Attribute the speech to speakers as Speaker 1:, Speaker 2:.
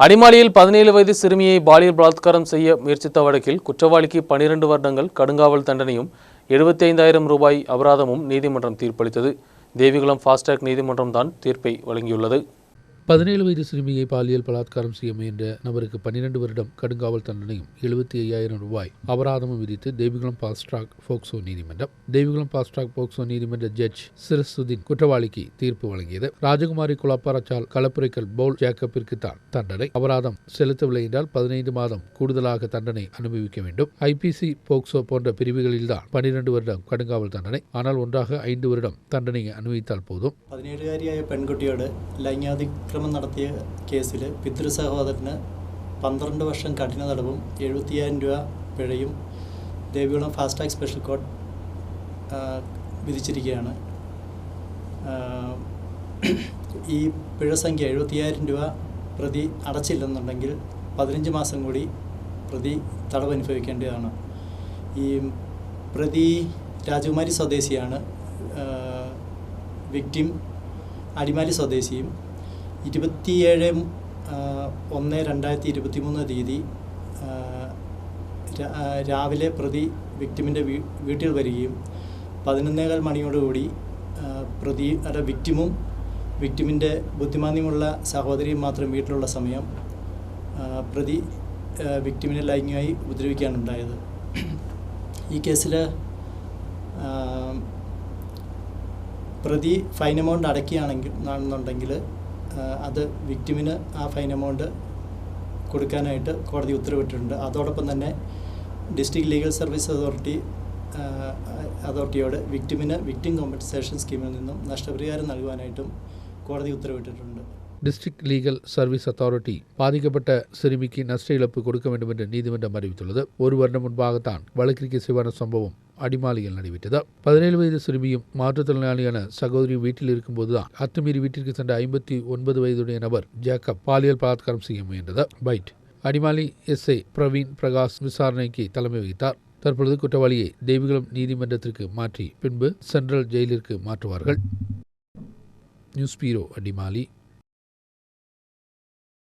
Speaker 1: அடிமாலியில் 17 வயது சிறுமியை பாலியல் பலாத்காரம் செய்ய முயற்சித்த வழக்கில் குற்றவாளிக்கு 12 வருடங்கள் கடுங்காவல் தண்டனையும் 75,000 ரூபாய் அபராதமும் நீதிமன்றம் தீர்ப்பளித்தது. தேவிகுளம் ஃபாஸ்ட்ராக் நீதிமன்றம் தான் தீர்ப்பை வழங்கியுள்ளது.
Speaker 2: 17 வயது சிறுமியை பாலியல் பலாத்காரம் செய்ய முயன்ற நபருக்கு 12 வருடம் கடுங்காவல் தண்டனையும் 75,000 ரூபாய் அபராதமும் விதித்து தேவிகுளம் ஃபாஸ்ட்ராக் போக்சோ நீதிமன்றம். தேவிகுளம் ஃபாஸ்ட்ராக் போக்சோ நீதிமன்ற ஜட்ஜ் சிரசுதீன் குற்றவாளிக்கு தீர்ப்பு வழங்கியது. ராஜகுமாரி குலாப்பாரச்சால் களப்புரைக்கல் போல் ஜேக்கப்பிற்கு தான் தண்டனை. அபராதம் செலுத்தவில்லை என்றால் 15 மாதம் கூடுதலாக தண்டனை அனுபவிக்க வேண்டும். ஐபிசி போக்சோ போன்ற பிரிவுகளில்தான் 12 வருடம் கடுங்காவல் தண்டனை. ஆனால் ஒன்றாக 5 வருடம் தண்டனை அனுபவித்தால் போதும்.
Speaker 3: 17-കാരിയായ പെൺകുട്ടിയോട് ലൈംഗികാതിക്രമം നടത്തിയ കേസിൽ പിതൃ സഹോദരന് 12 വർഷം കഠിന തടവും 70,000 രൂപ പിഴയും ദേവികുളം ഫാസ്ട്രാക്ക് സ്പെഷ്യൽ കോർട്ട് വിധിച്ചിരിക്കുകയാണ്. ഈ പിഴ സംഖ്യ 70,000 രൂപ പ്രതി അടച്ചില്ലെന്നുണ്ടെങ്കിൽ 15 മാസം കൂടി പ്രതി തടവ് അനുഭവിക്കേണ്ടതാണ്. ഈ പ്രതി രാജകുമാരി സ്വദേശിയാണ്. വിക്ടിം അടിമാലി സ്വദേശിയും 27/1/2023 തീയതി രാവിലെ പ്രതി വിക്ടിമിൻ്റെ വീട്ടിൽ വരികയും 11:15 മണിയോടുകൂടി പ്രതിയുടെ വിക്ടിമും വിക്ടിമിൻ്റെ ബുദ്ധിമാന്യമുള്ള സഹോദരിയും മാത്രം വീട്ടിലുള്ള സമയം പ്രതി വിക്ടിമിനെ ലൈംഗികമായി ഉപദ്രവിക്കുകയാണുണ്ടായത്. ഈ കേസിൽ പ്രതി ഫൈൻ എമൗണ്ട് അടയ്ക്കുകയാണെന്നുണ്ടെങ്കിൽ അത് വിക്ടിമിന് ആ ഫൈൻ എമൗണ്ട് കൊടുക്കാനായിട്ട് കോടതി ഉത്തരവിട്ടിട്ടുണ്ട്. അതോടൊപ്പം തന്നെ ഡിസ്ട്രിക്ട് ലീഗൽ സർവീസ് അതോറിറ്റിയോട് വിക്ടിമിന് വിക്ടിം കോമ്പൻസേഷൻ സ്കീമിൽ നിന്നും നഷ്ടപരിഹാരം നൽകുവാനായിട്ടും കോടതി ഉത്തരവിട്ടിട്ടുണ്ട്.
Speaker 2: டிஸ்ட்ரிக்ட் லீகல் சர்வீஸ் அத்தாரிட்டி பாதிக்கப்பட்ட சிறுமிக்கு நஷ்ட இழப்பு கொடுக்க வேண்டும் என்று நீதிமன்றம் அறிவித்துள்ளது. ஒரு வருடம் முன்பாகத்தான் வழக்கிற்கு சிவான சம்பவம் அடிமாலியில் நடைபெற்றது. 17 வயது சிறுமியும் மாற்றுத்திறனாளியான சகோதரியும் வீட்டில் இருக்கும்போதுதான் அத்துமீறி வீட்டிற்கு சென்ற 59 வயதுடைய நபர் ஜேக்கப் பாலியல் பலாத்காரம் செய்ய முயன்றது. பைட் அடிமாலி எஸ்ஐ பிரவீன் பிரகாஷ் விசாரணைக்கு தலைமை வகித்தார். தற்பொழுது குற்றவாளியை தேவிகுளம் நீதிமன்றத்திற்கு மாற்றி பின்பு சென்ட்ரல் ஜெயிலிற்கு மாற்றுவார்கள். நியூஸ் பீரோ அடிமாலி.